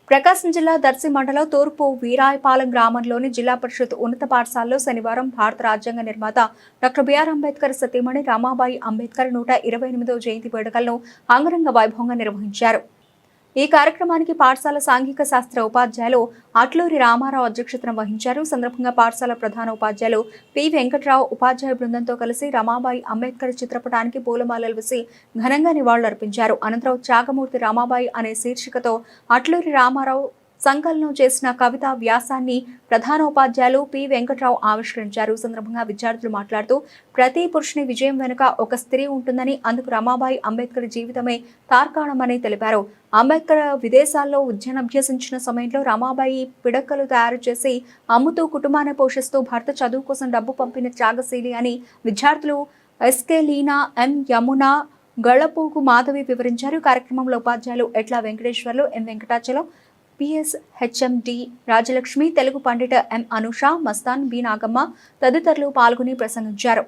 ప్రకాశం జిల్లా దర్శి మండలం తూర్పు వీరాయపాలెం గ్రామంలోని జిల్లా పరిషత్ ఉన్నత పాఠశాలలో శనివారం భారత రాజ్యాంగ నిర్మాత డాక్టర్ బిఆర్ అంబేద్కర్ సతీమణి రమాబాయి అంబేద్కర్ 128వ జయంతి వేడుకలను అంగరంగ వైభవంగా నిర్వహించారు. ఈ కార్యక్రమానికి పాఠశాల సాంఘిక శాస్త్ర ఉపాధ్యాయులు అట్లూరి రామారావు అధ్యక్షతన వహించారు. సందర్భంగా పాఠశాల ప్రధాన ఉపాధ్యాయులు పి వెంకట్రావు ఉపాధ్యాయ బృందంతో కలిసి రమాబాయి అంబేద్కర్ చిత్రపటానికి పూలమాలలు వేసి ఘనంగా నివాళులర్పించారు. అనంతరం త్యాగమూర్తి రమాబాయి అనే శీర్షికతో అట్లూరి రామారావు సంకలనం చేసిన కవితా వ్యాసాన్ని ప్రధానోపాధ్యాయులు పి వెంకట్రావు ఆవిష్కరించారు. సందర్భంగా విద్యార్థులు మాట్లాడుతూ ప్రతి పురుషుని విజయం వెనుక ఒక స్త్రీ ఉంటుందని, అందుకు రమాబాయి అంబేద్కర్ జీవితమే తార్కాణమని తెలిపారు. అంబేద్కర్ విదేశాల్లో విద్యనభ్యసించిన సమయంలో రమాబాయి పిడకలు తయారు చేసి అమ్ముతూ కుటుంబాన్ని పోషిస్తూ భర్త చదువు కోసం డబ్బు పంపిన త్యాగశీలి అని విద్యార్థులు ఎస్కే లీనా, ఎం యమున, గళ్లపోగు మాధవి వివరించారు. కార్యక్రమంలో ఉపాధ్యాయులు ఎట్ల వెంకటేశ్వర్లు, ఎం వెంకటాచలం, పిఎస్ హెచ్ఎండి రాజలక్ష్మి, తెలుగు పండిత ఎం అనుష, మస్తాన్, బి నాగమ్మ తదితరులు పాల్గొని ప్రసంగించారు.